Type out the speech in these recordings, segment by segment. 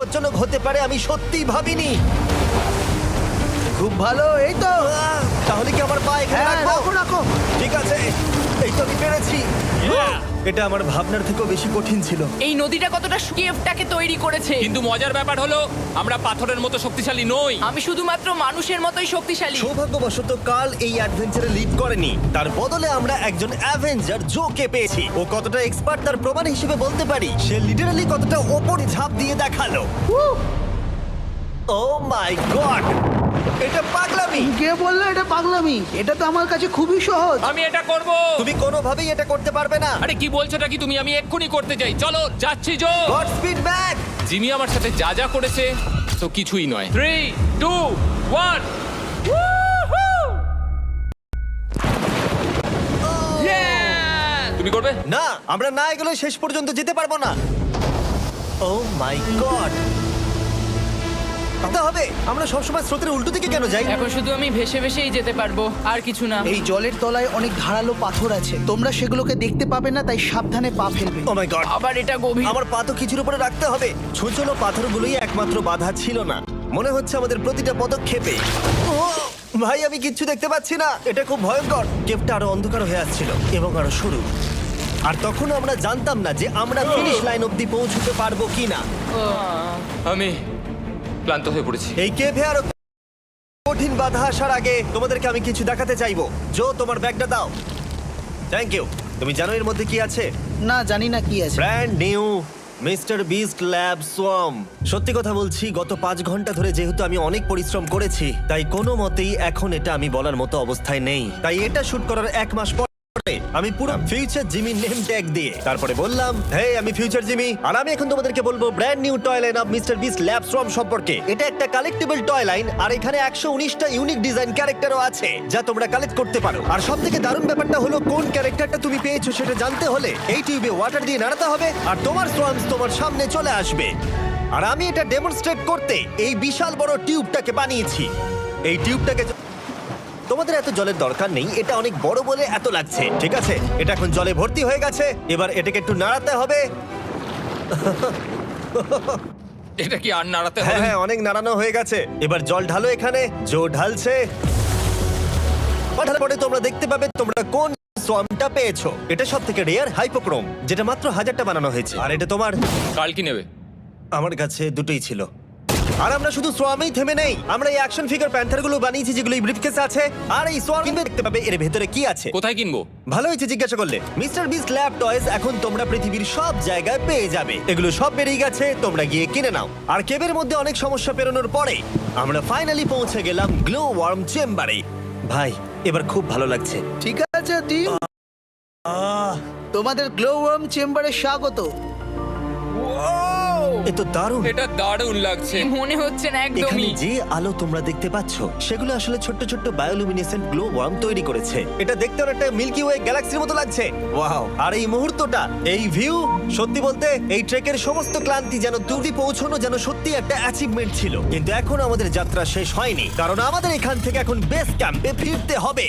বিপজ্জনক হতে পারে আমি সত্যিই ভাবিনি। খুব ভালো, এই তো। তাহলে কি আমার পা এখানে হ্যাঁ, রাখবো? রাখো রাখো। ঠিক আছে, এই তো আমি পেরেছি। এটা আমার ভাবনার থেকেও বেশি কঠিন ছিল। এই নদীটা কতটা কেভটাকে তৈরি করেছে। কিন্তু মজার ব্যাপার হলো আমরা পাথরের মতো শক্তিশালী নই। আমি শুধুমাত্র মানুষের মতোই শক্তিশালী। সৌভাগ্যবশত কার্ল এই অ্যাডভেঞ্চারে লিড করেনি, তার বদলে আমরা একজন অ্যাভেঞ্জার জোকে পেয়েছি। ও কতটা এক্সপার্ট তার প্রমাণ হিসেবে বলতে পারি, সে লিটারালি কতটা ওপরে ঝাঁপ দিয়ে দেখালো। ও মাই গড, এটা পাগলামি। কে বললো এটা পাগলামি? এটা তো আমার কাছে খুবই সহজ। আমি এটা করব। তুমি কোনোভাবেই এটা করতে পারবে না। আরে কি বলছোটা কি তুমি? আমি এক্ষুনি করতে চাই। চলো যাচ্ছি Joe. God speed back. Jimmy আমার সাথে যা যা করেছে তো কিছুই নয়। 3 2 1 তুমি করবে? না, আমরা না এগুলো শেষ পর্যন্ত যেতে পারবো না। ও মাই গড, করতে হবে। আমরা সবসময় স্রোতের উল্টো দিকে কেন যাই? এখন শুধু আমি ভেসে ভেসেই যেতে পারবো, আর কিছু না। এই জলের তলায় অনেক ধারালো পাথর আছে, তোমরা সেগুলোকে দেখতে পাবে না, তাই সাবধানে পা ফেলবে। ও মাই গড, আবার এটা গভীর। আমার পা তো কিছুর উপরে রাখতে হবে। ছোট পাথরগুলোই একমাত্র বাধা ছিল না, মনে হচ্ছে আমাদের প্রতিটা পদক্ষেপে। ও ভাই, আমি কিচ্ছু দেখতে পাচ্ছি না, এটা খুব ভয়ঙ্কর। কেভটা আরো অন্ধকার হয়ে আসছিল এবং আরো সরু। আর তখন আমরা জানতাম না যে আমরা ফিনিশ লাইন অবধি পৌঁছতে পারবো কিনা। আমি ক্লান্ত হয়ে পড়েছি। এই কেভে আরো কঠিন বাধা আসার আগে তোমাদেরকে আমি কিছু দেখাতে চাইবো। জো, তোমার ব্যাগটা দাও। Thank you. তুমি জানো এর মধ্যে কি আছে? না, জানি না কি আছে। Brand new mister beast lab swamp. সত্যি কথা বলছি, গত 5 ঘন্টা ধরে যেহেতু আমি অনেক পরিশ্রম করেছি, তাই কোনো মতেই এখন এটা আমি বলার মতো অবস্থায় নেই। তাই এটা শুট করার 1 মাস পরে আমি পুরো ফিউচার জিমি নেম ট্যাগ দিয়ে তারপরে বললাম, হে আমি ফিউচার জিমি, আর আমি এখন তোমাদেরকে বলবো brand new toy line of mister beast lab swamp সম্পর্কে। এটা একটা কালেক্টেবল টয় লাইন, আর এখানে 119টা ইউনিক ডিজাইন ক্যারেক্টারও আছে যা তোমরা কালেক্ট করতে পারো। আর সবথেকে দারুণ ব্যাপারটা হলো, কোন ক্যারেক্টারটা তুমি পেয়েছো সেটা জানতে হলে এই টিউবে ওয়াটার দিয়ে নাড়াতে হবে, আর তোমার সোয়ামস তোমার সামনে চলে আসবে। আর আমি এটা ডেমনস্ট্রেট করতে এই বিশাল বড় টিউবটাকে বানিয়েছি। এই টিউবটাকে তোমাদের এত জলের দরকার নেই, এটা অনেক বড় বলে এত লাগছে। ঠিক আছে, এটা এখন জলে ভর্তি হয়ে গেছে, এবার এটাকে একটু নাড়াতে হবে। এটা কি আর নাড়াতে হ্যাঁ হবে? হ্যাঁ, অনেক নাড়ানো হয়ে গেছে। এবার জল ঢালো এখানে। জো ঢালছে। পাঠার পরে তোমরা দেখতে পাবে তোমরা কোন সোয়ামটা পেয়েছো। এটা সবথেকে রেয়ার হাইপোক্রোম, যেটা মাত্র 1000টা বানানো হয়েছে। আর এটা তোমার? কাল কি নেবে? আমার কাছে দুটোই ছিল। আর আমরা শুধু সোয়ামেই থেমে নেই, আমরা এই অ্যাকশন ফিগার প্যান্থারগুলো বানিয়েছি যেগুলো এই ব্রিফকেসে আছে। আর এই সোয়াম কিনবে দেখতে পাবে এর ভেতরে কি আছে। কোথায় কিনবো? ভালো হয়েছে জিজ্ঞাসা করলে। মিস্টার বিস্ট ল্যাব টয়েস এখন তোমরা পৃথিবীর সব জায়গায় পেয়ে যাবে। এগুলো সব বেরিয়ে গেছে, তোমরা গিয়ে কিনে নাও। আর কেবের মধ্যে অনেক সমস্যা পেরোনোর পরে আমরা ফাইনালি পৌঁছে গেলাম গ্লো ওয়ার্ম চেম্বারে। ভাই, এবার খুব ভালো লাগছে। ঠিক আছে টিম, তোমাদের গ্লো ওয়ার্ম চেম্বারে স্বাগত। এ তো দারুণ। এটা দারুণ লাগছে। মনে হচ্ছে না এখানে একদমই। যে আলো তোমরা দেখতে পাচ্ছ সেগুলো আসলে ছোট্ট ছোট্ট বায়োলুমিনেসেন্ট গ্লো ওয়ার্ম তৈরি করেছে। এটা দেখতে অনেকটা মিল্কি ওয়ে গ্যালাক্সির মতো লাগছে। ওয়াও! আর এই মুহূর্তটা, এই ভিউ, সত্যি বলতে এই ট্রেকের সমস্ত ক্লান্তি যেন দূরে পৌঁছানো যেন সত্যি একটা অ্যাচিভমেন্ট ছিল। কিন্তু এখন আমাদের যাত্রা শেষ হয়নি, কারণ আমাদের এখান থেকে এখন বেস ক্যাম্পে ফিরতে হবে।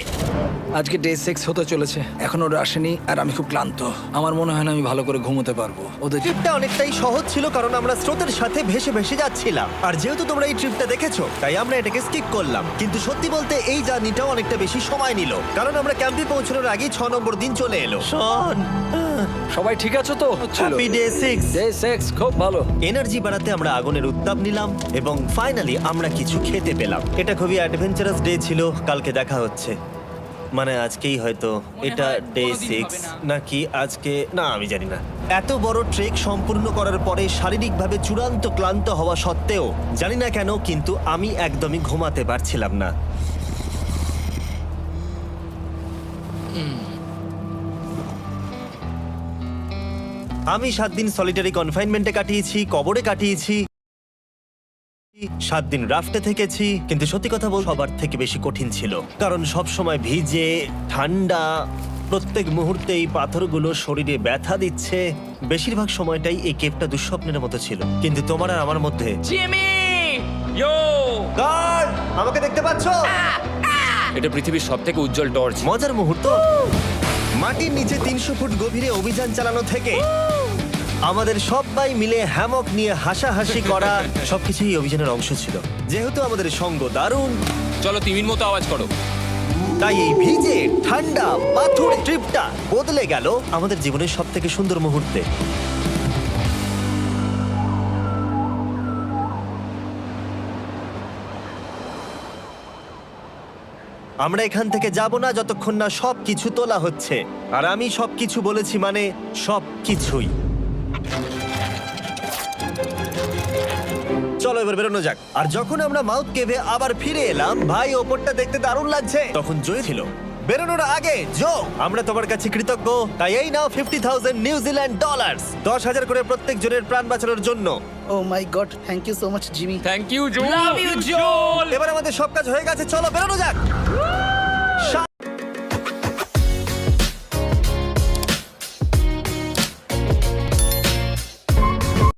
আজকে ডে 6 হতে চলেছে, এখনো ওরা আসেনি আর আমি খুব ক্লান্ত। আমার মনে হয় না আমি ভালো করে ঘুমোতে পারবো। ওদের ট্রিপটা অনেকটাই সহজ ছিল কারণ আমরা স্রোতের সাথে ভেসে ভেসে যাচ্ছিলাম। আর যেহেতু তোমরা এই ট্রিপটা দেখেছো তাই আমরা এটাকে স্কিপ করলাম। কিন্তু সত্যি বলতে এই জার্নিটাও অনেকটা বেশি সময় নিল, কারণ আমরা ক্যাম্পে পৌঁছানোর আগেই 6 নম্বর দিন চলে এলো। শন, সবাই ঠিক আছো তো? Happy day 6। ডে 6 খুব ভালো। এনার্জি বাড়াতে আমরা আগুনের উত্তাপ নিলাম এবং ফাইনালি আমরা কিছু খেতে পেলাম। এটা খুবই অ্যাডভেঞ্চারাস ডে ছিল। কালকে দেখা হচ্ছে, মানে আজকেই হয়তো। এটা হয় ডে কোনোদিন 6 হবে না। নাকি আজকে, না আমি জানি না। এত বড় ট্রেক সম্পূর্ণ করার পরে শারীরিকভাবে চূড়ান্ত ক্লান্ত হওয়া সত্ত্বেও জানি না কেন কিন্তু আমি একদমই ঘুমাতে পারছিলাম না। আমি 7 দিন সলিটারি কনফাইনমেন্টে কাটিয়েছি, কবরে কাটিয়েছি, 7 দিন রাফটে থেকেছি। কিন্তু সত্যি কথা বল, সবার থেকে বেশি কঠিন ছিল, কারণ সব সময় ভিজে, ঠান্ডা, প্রত্যেক মুহূর্তে এই পাথরগুলো শরীরে ব্যথা দিচ্ছে। বেশিরভাগ সময়টাই এই কেভটা দুঃস্বপ্নের মতো ছিল। কিন্তু তোমার আর আমার মধ্যে জিমি! ইয়ো! গার্ড, আমাকে দেখতে পাচ্ছো? এটা পৃথিবীর সবথেকে উজ্জ্বল টর্চ। মজার মুহূর্ত। মাটির নিচে 300 ফুট গভীরে অভিযান চালানো থেকে আমাদের সবাই মিলে হ্যামক নিয়ে হাসাহাসি করা সবকিছুই এই অভিযানের অংশ ছিল। যেহেতু আমাদের সঙ্গ দারুণ, চলো তিমির মতো আওয়াজ করো। তাই এই ভিজে ঠান্ডা পাথুর ট্রিপটা বদলে গেল আমাদের জীবনের সব থেকে সুন্দর মুহূর্তে। আমরা এখান থেকে যাব না যতক্ষণ না সবকিছু তোলা হচ্ছে, আর আমি সবকিছু বলেছি মানে সবকিছুই। চলো এবার বেরোনো যাক। আর যখন আমরা মাউথ কেভে আবার ফিরে এলাম, ভাই ওপরটা দেখতে দারুণ লাগছে, তখন জয় ছিল। বেরোনোর আগে জো, আমরা তোমার কাছে কৃতজ্ঞ। তাই এই নাও 50,000 নিউজিল্যান্ড ডলার্স, 10,000 করে প্রত্যেক জনের প্রাণ বাঁচানোর জন্য। Oh my God, thank you so much Jimmy. Thank you Joe. Love you জোল। এবার আমাদের সব কাজ হয়ে গেছে, চলো বেরোনো যাক।